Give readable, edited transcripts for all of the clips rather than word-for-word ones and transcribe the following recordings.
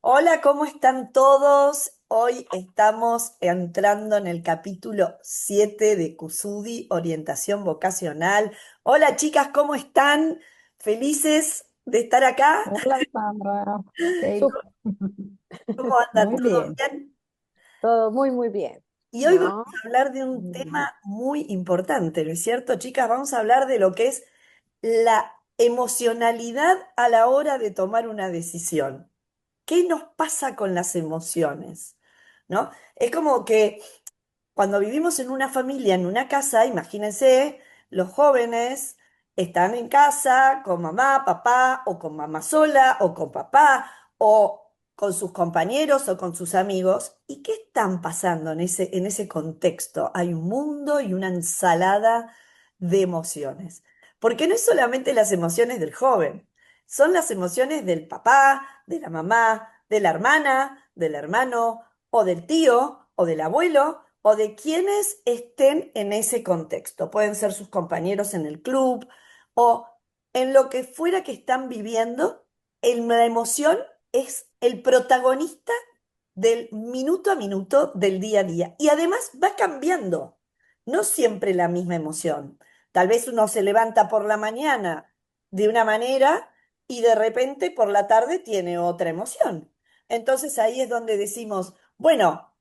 Hola, ¿cómo están todos? Hoy estamos entrando en el capítulo 7 de Cusudi, Orientación Vocacional. Hola, chicas, ¿cómo están? ¿Felices de estar acá? Hola, Sandra. Súper. ¿Cómo andan? Muy ¿Todo bien. bien? Todo muy, muy bien. Y hoy vamos ¿No? a hablar de un Muy bien. tema muy importante, ¿no es cierto, chicas? Vamos a hablar de lo que es la emocionalidad a la hora de tomar una decisión. ¿Qué nos pasa con las emociones? ¿No? Es como que cuando vivimos en una familia, en una casa, imagínense, los jóvenes están en casa con mamá, papá, o con mamá sola, o con papá, o con sus compañeros, o con sus amigos. ¿Y qué están pasando en ese contexto? Hay un mundo y una ensalada de emociones. Porque no es solamente las emociones del joven, son las emociones del papá, de la mamá, de la hermana, del hermano, o del tío, o del abuelo o de quienes estén en ese contexto. Pueden ser sus compañeros en el club o en lo que fuera que están viviendo. La emoción es el protagonista del minuto a minuto del día a día. Y además va cambiando. No siempre la misma emoción. Tal vez uno se levanta por la mañana de una manera y de repente por la tarde tiene otra emoción. Entonces ahí es donde decimos, bueno,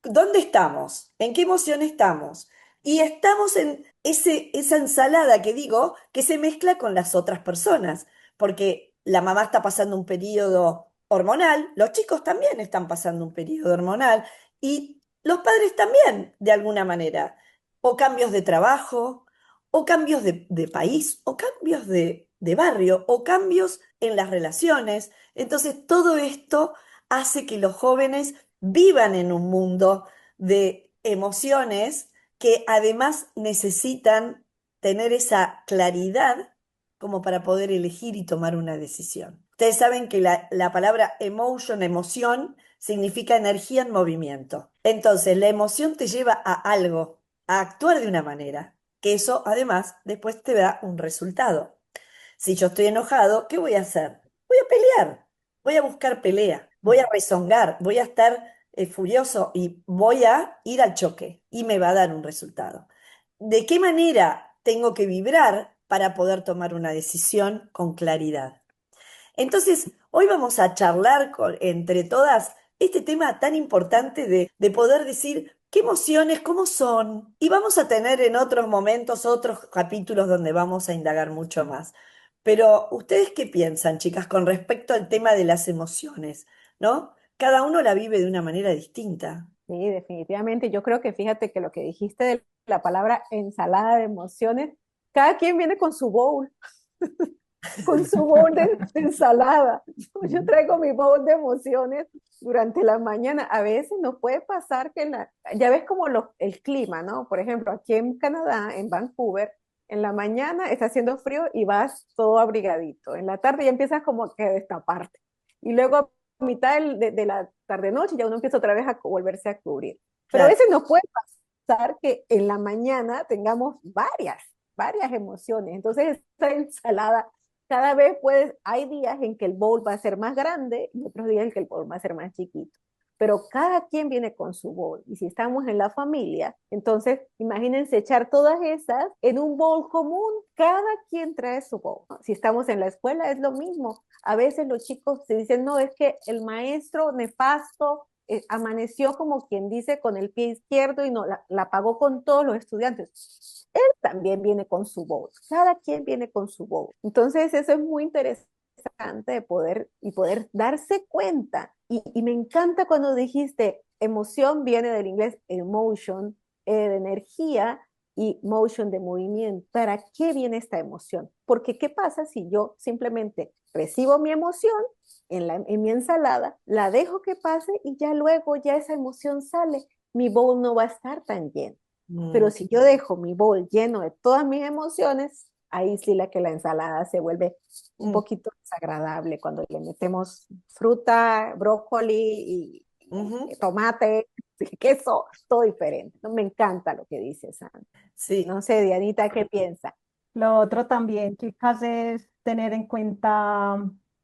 ¿dónde estamos? ¿En qué emoción estamos? Y estamos en esa ensalada que digo que se mezcla con las otras personas, porque la mamá está pasando un periodo hormonal, los chicos también están pasando un periodo hormonal y los padres también, de alguna manera, o cambios de trabajo, o cambios de país, o cambios de barrio, o cambios en las relaciones. Entonces, todo esto hace que los jóvenes vivan en un mundo de emociones que además necesitan tener esa claridad como para poder elegir y tomar una decisión. Ustedes saben que la palabra emotion, emoción, significa energía en movimiento. Entonces, la emoción te lleva a algo, a actuar de una manera, que eso además después te da un resultado. Si yo estoy enojado, ¿qué voy a hacer? Voy a pelear, voy a buscar pelea, voy a rezongar, voy a estar furioso y voy a ir al choque y me va a dar un resultado. ¿De qué manera tengo que vibrar para poder tomar una decisión con claridad? Entonces, hoy vamos a charlar entre todas este tema tan importante de poder decir qué emociones, cómo son, y vamos a tener en otros momentos otros capítulos donde vamos a indagar mucho más. Pero, ¿ustedes qué piensan, chicas, con respecto al tema de las emociones? ¿No? Cada uno la vive de una manera distinta. Sí, definitivamente. Yo creo que fíjate que lo que dijiste de la palabra ensalada de emociones, cada quien viene con su bowl, con su bowl de ensalada. Yo traigo mi bowl de emociones durante la mañana. A veces nos puede pasar que ya ves como el clima, ¿no? Por ejemplo, aquí en Canadá, en Vancouver, en la mañana está haciendo frío y vas todo abrigadito. En la tarde ya empiezas como que a destaparte. Y luego a mitad de la tarde-noche ya uno empieza otra vez a volverse a cubrir. Pero a Claro, veces nos puede pasar que en la mañana tengamos varias emociones. Entonces, esa ensalada cada vez hay días en que el bowl va a ser más grande y otros días en que el bowl va a ser más chiquito. Pero cada quien viene con su bowl. Y si estamos en la familia, entonces imagínense echar todas esas en un bowl común. Cada quien trae su bowl. Si estamos en la escuela es lo mismo. A veces los chicos se dicen, no, es que el maestro nefasto amaneció como quien dice con el pie izquierdo y no la pagó con todos los estudiantes. Él también viene con su voz, cada quien viene con su voz. Entonces eso es muy interesante de poder darse cuenta. Y me encanta cuando dijiste emoción viene del inglés emotion, de energía y motion de movimiento. ¿Para qué viene esta emoción? Porque ¿qué pasa si yo simplemente recibo mi emoción en mi ensalada, la dejo que pase y ya luego ya esa emoción sale? Mi bowl no va a estar tan lleno. mm, Pero si yo dejo mi bol lleno de todas mis emociones, ahí sí la ensalada se vuelve un mm, poquito desagradable cuando le metemos fruta, brócoli y ujú. tomate, queso, todo diferente. No, me encanta lo que dice Sandra. Sí, No sé, Dianita, ¿qué piensa? Lo otro también, chicas, es tener en cuenta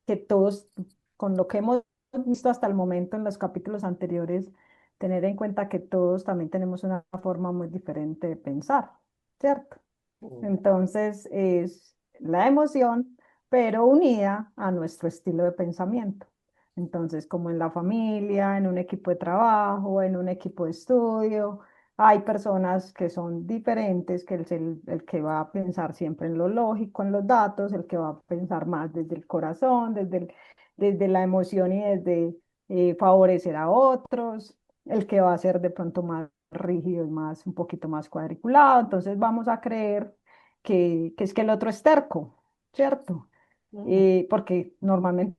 que todos, con lo que hemos visto hasta el momento en los capítulos anteriores, tener en cuenta que todos también tenemos una forma muy diferente de pensar, ¿cierto? Mm. Entonces es la emoción, pero unida a nuestro estilo de pensamiento. Entonces, como en la familia, en un equipo de trabajo, en un equipo de estudio, hay personas que son diferentes, que es el que va a pensar siempre en lo lógico, en los datos, el que va a pensar más desde el corazón, desde la emoción y desde favorecer a otros, el que va a ser de pronto más rígido y más, un poquito más cuadriculado. Entonces vamos a creer que es que el otro es terco, ¿cierto? Mm. Porque normalmente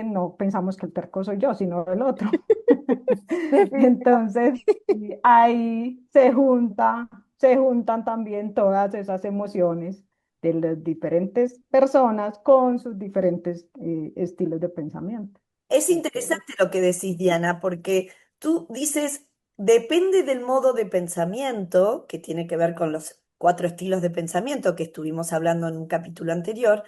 no pensamos que el terco soy yo, sino el otro. Definitivamente. Entonces, ahí se juntan también todas esas emociones de las diferentes personas con sus diferentes estilos de pensamiento. Es Ok. interesante lo que decís, Diana, porque tú dices, depende del modo de pensamiento, que tiene que ver con los 4 estilos de pensamiento que estuvimos hablando en un capítulo anterior,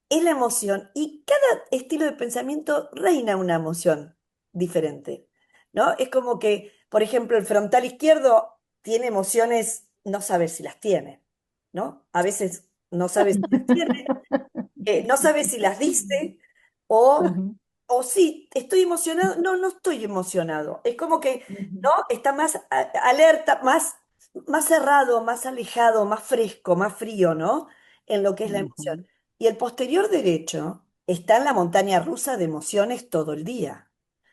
es la emoción. Y cada estilo de pensamiento reina una emoción diferente, ¿no? Es como que, por ejemplo, el frontal izquierdo tiene emociones, no sabe si las tiene, ¿no? A veces no sabe si las tiene, no sabe si las dice, o, Ujú, o sí, estoy emocionado, no, no estoy emocionado. Es como que, ujú, ¿no? Está más alerta, más cerrado, más alejado, más fresco, más frío, ¿no? En lo que es la emoción. ujú. Y el posterior derecho está en la montaña rusa de emociones todo el día,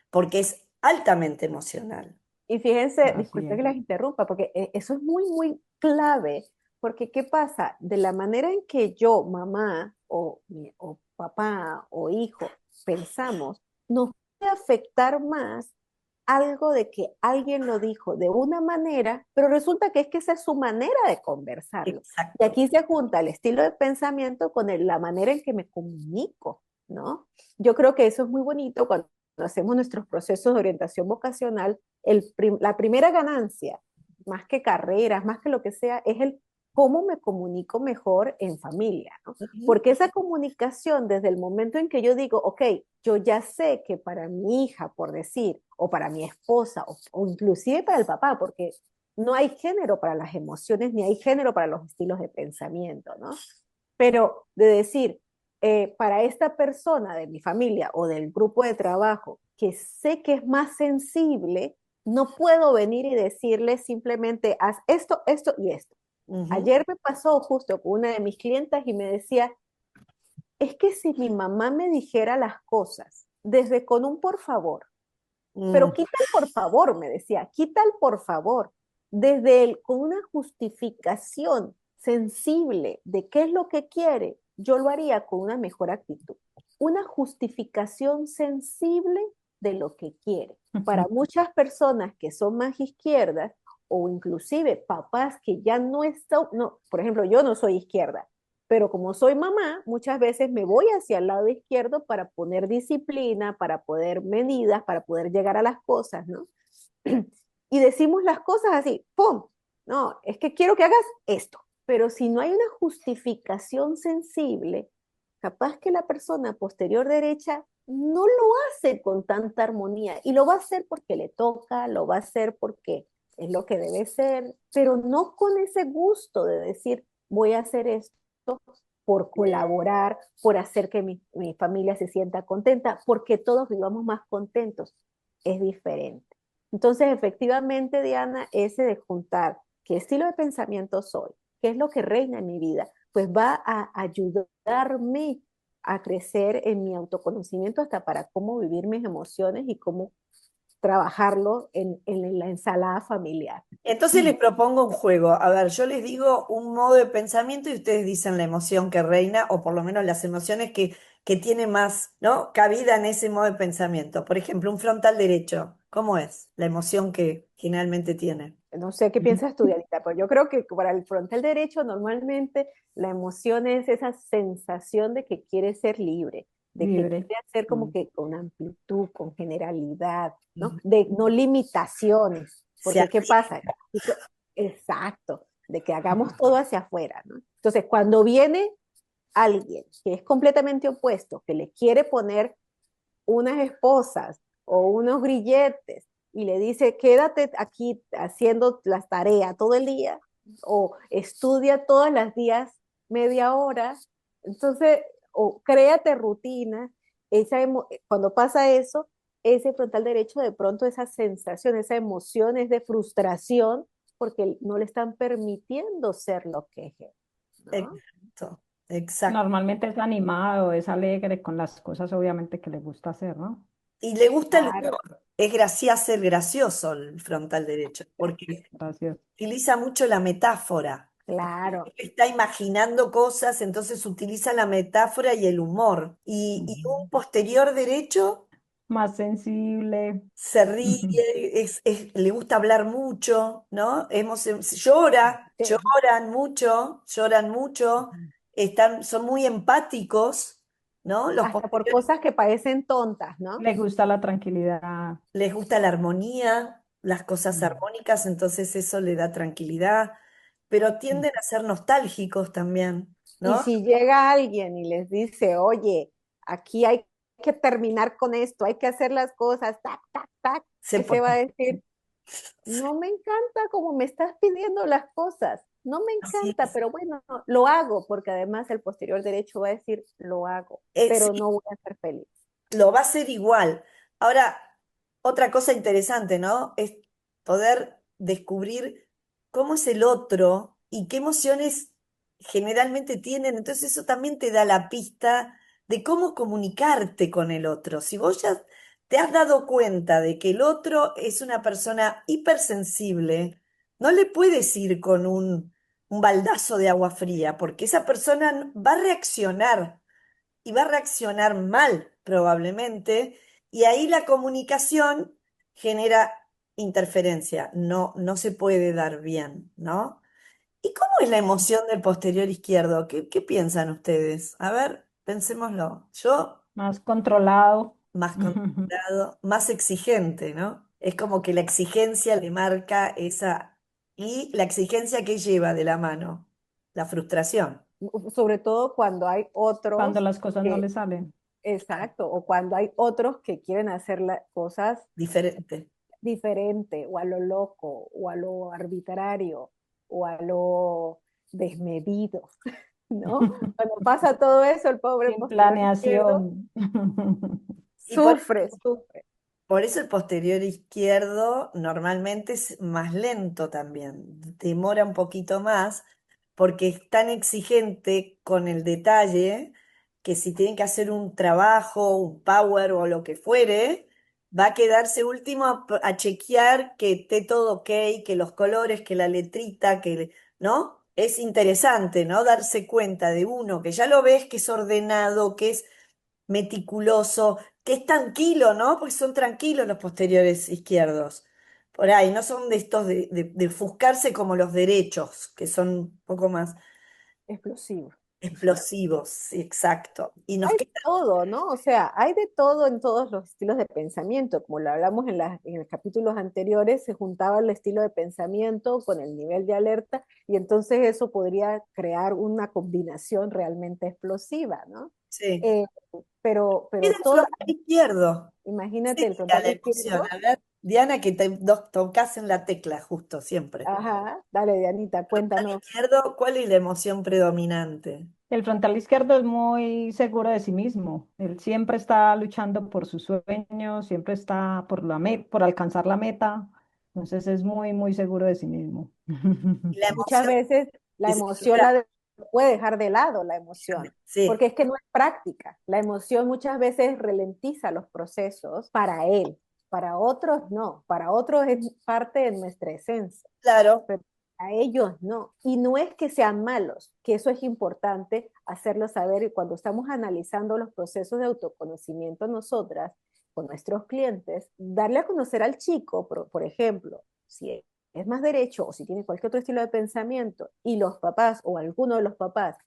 porque es altamente emocional. Y fíjense, Así disculpe es. que las interrumpa, porque eso es muy, muy clave, porque ¿qué pasa? De la manera en que yo, mamá o papá o hijo pensamos, nos puede afectar más algo de que alguien lo dijo de una manera, pero resulta que es que esa es su manera de conversarlo. Y Exacto. aquí se junta el estilo de pensamiento con la manera en que me comunico, ¿no? Yo creo que eso es muy bonito cuando hacemos nuestros procesos de orientación vocacional. La primera ganancia, más que carreras, más que lo que sea, es el cómo me comunico mejor en familia, ¿no? Ujú. Porque esa comunicación, desde el momento en que yo digo, ok, yo ya sé que para mi hija, por decir, o para mi esposa, o inclusive para el papá, porque no hay género para las emociones, ni hay género para los estilos de pensamiento, ¿no? Pero de decir, para esta persona de mi familia o del grupo de trabajo que sé que es más sensible, no puedo venir y decirle simplemente, haz esto, esto y esto. Ujú. Ayer me pasó justo con una de mis clientas y me decía, es que si mi mamá me dijera las cosas desde con un por favor, Mm. pero quita el por favor, me decía, quita el por favor, desde el, con una justificación sensible de qué es lo que quiere, yo lo haría con una mejor actitud. Una justificación sensible de lo que quiere. Para muchas personas que son más izquierdas, o inclusive papás que ya no están, no, por ejemplo, yo no soy izquierda, pero como soy mamá, muchas veces me voy hacia el lado izquierdo para poner disciplina, para poner medidas, para poder llegar a las cosas, ¿no? Y decimos las cosas así, ¡pum! No, es que quiero que hagas esto. Pero si no hay una justificación sensible, capaz que la persona posterior derecha no lo hace con tanta armonía y lo va a hacer porque le toca, lo va a hacer porque es lo que debe ser, pero no con ese gusto de decir, voy a hacer esto por colaborar, por hacer que mi familia se sienta contenta, porque todos vivamos más contentos. Es diferente. Entonces, efectivamente, Diana, ese de juntar qué estilo de pensamiento soy, qué es lo que reina en mi vida, pues va a ayudarme a crecer en mi autoconocimiento hasta para cómo vivir mis emociones y cómo trabajarlo en la ensalada familiar. Entonces les propongo un juego. A ver, yo les digo un modo de pensamiento y ustedes dicen la emoción que reina, o por lo menos las emociones que tiene más, ¿no? Cabida en ese modo de pensamiento. Por ejemplo, un frontal derecho. ¿Cómo es la emoción que generalmente tiene? No sé qué piensas tú, Dianita, pero yo creo que para el frontal derecho normalmente la emoción es esa sensación de que quiere ser libre, de que Libre. quiere hacer como Mm. que con amplitud, con generalidad, ¿no? Ujú. De no limitaciones, Se porque ¿qué pasa? arriesga. Exacto, de que hagamos todo hacia afuera, ¿no? Entonces, cuando viene alguien que es completamente opuesto, que le quiere poner unas esposas o unos grilletes y le dice, quédate aquí haciendo las tareas todo el día o estudia todos los días media hora, entonces, o créate rutinas, cuando pasa eso, ese frontal derecho de pronto esa sensación, esa emoción es de frustración porque no le están permitiendo ser lo que es él, ¿no? Exacto, exacto. Normalmente es animado, es alegre con las cosas obviamente que le gusta hacer, ¿no? Y le gusta el Claro, humor. Es ser gracioso el frontal derecho, porque Gracias. utiliza mucho la metáfora. claro. Está imaginando cosas, entonces utiliza la metáfora y el humor. Y un Ujú. posterior derecho Más sensible. se ríe, le gusta hablar mucho, ¿no? Sí. lloran mucho, son muy empáticos, ¿no? Los Hasta por posteriores cosas que parecen tontas, ¿no? Le gusta la tranquilidad. les gusta la armonía, las cosas Mm. armónicas, entonces eso le da tranquilidad, pero tienden a ser nostálgicos también, Y ¿no? si llega alguien y les dice, oye, aquí hay que terminar con esto, hay que hacer las cosas, tac, tac, tac, Se ese va a pone- decir, no me encanta como me estás pidiendo las cosas, no me Así encanta, es. pero bueno, lo hago, porque además el posterior derecho va a decir, lo hago, Sí, pero no voy a ser feliz. lo va a hacer igual. Ahora, otra cosa interesante, ¿no? Es poder descubrir cómo es el otro y qué emociones generalmente tienen. Entonces eso también te da la pista de cómo comunicarte con el otro. Si vos ya te has dado cuenta de que el otro es una persona hipersensible, no le puedes ir con un baldazo de agua fría, porque esa persona va a reaccionar y va a reaccionar mal probablemente, y ahí la comunicación genera interferencia, no se puede dar bien, ¿no? ¿Y cómo es la emoción del posterior izquierdo? ¿Qué piensan ustedes? A ver, pensémoslo. Yo Más controlado. más controlado, más exigente, ¿no? Es como que la exigencia le marca esa, y la exigencia que lleva de la mano, la frustración, Sobre todo cuando hay Cuando otros las cosas no que, le salen. exacto, o cuando hay otros que quieren hacer las cosas diferente. diferente o a lo loco o a lo arbitrario o a lo desmedido, ¿no? Cuando pasa todo eso, el pobre Sin posterior izquierdo planeación. Y por sufre, sufre. Por eso el posterior izquierdo normalmente es más lento también, demora un poquito más, porque es tan exigente con el detalle que si tienen que hacer un trabajo, un power o lo que fuere, va a quedarse último a chequear que esté todo ok, que los colores, que la letrita, ¿no? Es interesante, ¿no? Darse cuenta de uno que ya lo ves que es ordenado, que es meticuloso, que es tranquilo, ¿no? Porque son tranquilos los posteriores izquierdos. Por ahí, no son de estos de ofuscarse como los derechos, que son un poco más Explosivo. explosivos, sí, exacto. Y nos Hay de queda, todo, ¿no? O sea, hay de todo en todos los estilos de pensamiento. Como lo hablamos en los capítulos anteriores, se juntaba el estilo de pensamiento con el nivel de alerta y entonces eso podría crear una combinación realmente explosiva, ¿no? sí. Eh, pero Queda el todas, frontal izquierdo. imagínate el Sería frontal la emoción. izquierdo. A ver, Diana, que te tocas en la tecla justo, siempre. Ajá, dale, Dianita, Frontal cuéntanos. izquierdo, ¿cuál es la emoción predominante? El frontal izquierdo es muy seguro de sí mismo. Él siempre está luchando por sus sueños, siempre está por alcanzar la meta. Entonces es muy, muy seguro de sí mismo. Y la Muchas emoción veces la emoción desequilibrada. puede dejar de lado la emoción, Sí, porque es que no es práctica. La emoción muchas veces ralentiza los procesos para él, para otros no, para otros es parte de nuestra esencia, claro. pero a ellos no. Y no es que sean malos, que eso es importante hacerlo saber y cuando estamos analizando los procesos de autoconocimiento nosotras, con nuestros clientes, darle a conocer al chico, por ejemplo, si es más derecho o si tiene cualquier otro estilo de pensamiento y los papás o alguno de los papás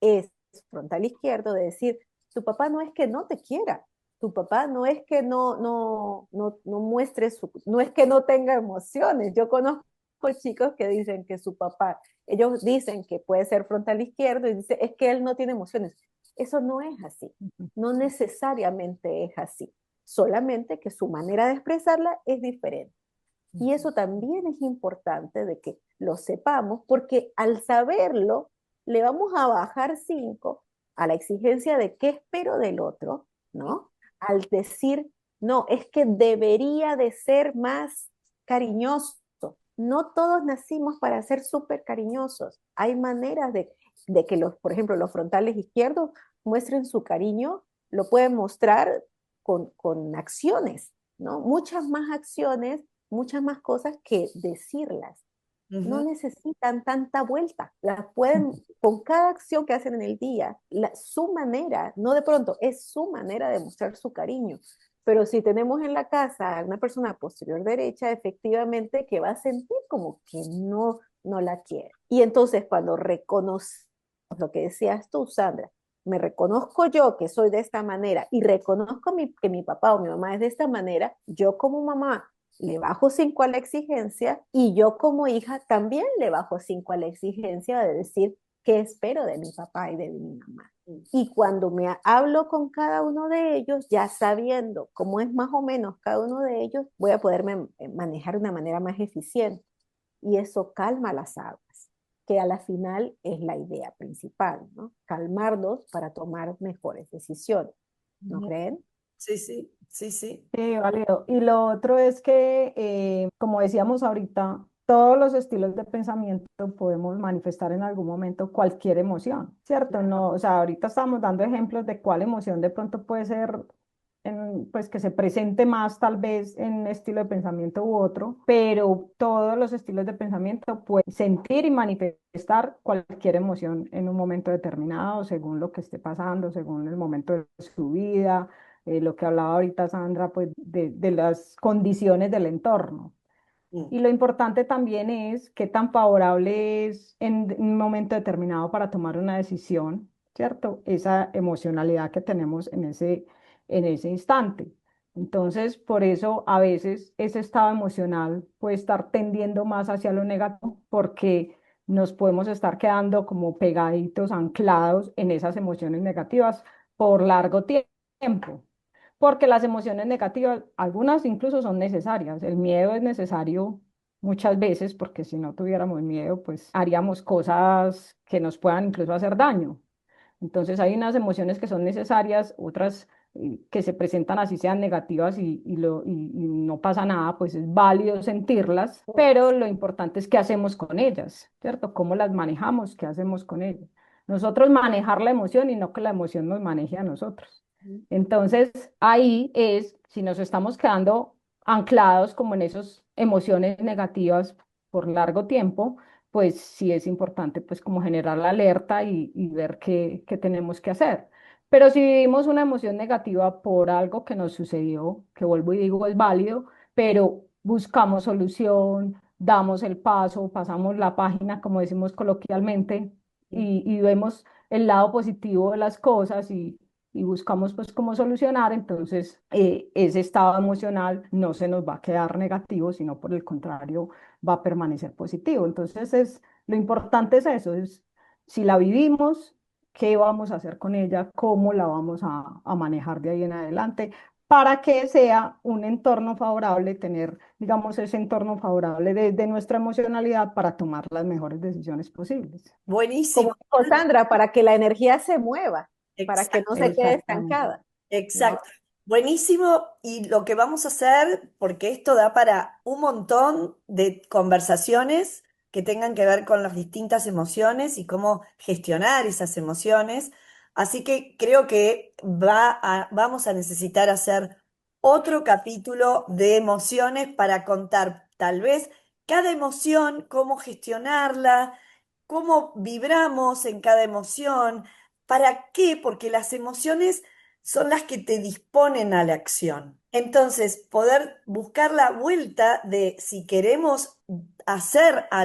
es frontal izquierdo, de decir, tu papá no es que no te quiera, tu papá no es que no muestre no es que no tenga emociones. Yo conozco chicos que dicen que su papá, ellos dicen que puede ser frontal izquierdo y dice, es que él no tiene emociones. Eso no es así, no necesariamente es así. solamente que su manera de expresarla es diferente. Y eso también es importante de que lo sepamos, porque al saberlo, le vamos a bajar 5 a la exigencia de qué espero del otro, ¿no? Al decir, no, es que debería de ser más cariñoso. No todos nacimos para ser súper cariñosos. Hay maneras de que los, por ejemplo, los frontales izquierdos muestren su cariño, lo pueden mostrar con acciones, ¿no? Muchas más acciones, muchas más cosas que decirlas. No Ujú. necesitan tanta vuelta. Las pueden, con cada acción que hacen en el día, su manera, no de pronto, es su manera de mostrar su cariño. Pero si tenemos en la casa a una persona posterior derecha, efectivamente que va a sentir como que no la quiere. Y entonces cuando reconocemos lo que decías tú, Sandra, me reconozco yo que soy de esta manera y reconozco que mi papá o mi mamá es de esta manera, yo como mamá le bajo 5 a la exigencia y yo como hija también le bajo 5 a la exigencia de decir qué espero de mi papá y de mi mamá. Y cuando me hablo con cada uno de ellos, ya sabiendo cómo es más o menos cada uno de ellos, voy a poderme manejar de una manera más eficiente. Y eso calma las aguas, que a la final es la idea principal, ¿no? Calmarlos para tomar mejores decisiones. ¿No Ujú. creen? Sí, sí, sí, sí. Sí, válido. Y lo otro es que, como decíamos ahorita, todos los estilos de pensamiento podemos manifestar en algún momento cualquier emoción, ¿cierto? No, o sea, ahorita estamos dando ejemplos de cuál emoción de pronto puede ser, pues que se presente más tal vez en un estilo de pensamiento u otro, pero todos los estilos de pensamiento pueden sentir y manifestar cualquier emoción en un momento determinado, según lo que esté pasando, según el momento de su vida, lo que hablaba ahorita Sandra, pues de las condiciones del entorno. Mm. Y lo importante también es qué tan favorable es en un momento determinado para tomar una decisión, ¿cierto? Esa emocionalidad que tenemos en ese instante. Entonces, por eso a veces ese estado emocional puede estar tendiendo más hacia lo negativo, porque nos podemos estar quedando como pegaditos, anclados en esas emociones negativas por largo tiempo, porque las emociones negativas, algunas incluso son necesarias. El miedo es necesario muchas veces, porque si no tuviéramos miedo, pues haríamos cosas que nos puedan incluso hacer daño. Entonces hay unas emociones que son necesarias, otras que se presentan así sean negativas y no pasa nada, pues es válido sentirlas, pero lo importante es qué hacemos con ellas, ¿cierto? ¿Cómo las manejamos? ¿Qué hacemos con ellas? Nosotros manejar la emoción y no que la emoción nos maneje a nosotros. Entonces, ahí es, si nos estamos quedando anclados como en esas emociones negativas por largo tiempo, pues sí es importante pues como generar la alerta y ver qué tenemos que hacer. Pero si vivimos una emoción negativa por algo que nos sucedió, que vuelvo y digo es válido, pero buscamos solución, damos el paso, pasamos la página, como decimos coloquialmente, y vemos el lado positivo de las cosas y buscamos pues cómo solucionar, entonces ese estado emocional no se nos va a quedar negativo, sino por el contrario va a permanecer positivo. Entonces lo importante es eso, es si la vivimos, qué vamos a hacer con ella, cómo la vamos a manejar de ahí en adelante, para que sea un entorno favorable, tener, digamos, ese entorno favorable de nuestra emocionalidad para tomar las mejores decisiones posibles. Buenísimo. Como dijo Sandra, para que la energía se mueva, para que no Exacto, se quede Exactamente. estancada, ¿no? exacto. Buenísimo. Y lo que vamos a hacer, porque esto da para un montón de conversaciones que tengan que ver con las distintas emociones y cómo gestionar esas emociones. Así que creo que vamos a necesitar hacer otro capítulo de emociones para contar tal vez cada emoción, cómo gestionarla, cómo vibramos en cada emoción. ¿Para qué? Porque las emociones son las que te disponen a la acción. Entonces, poder buscar la vuelta de si queremos hacer algo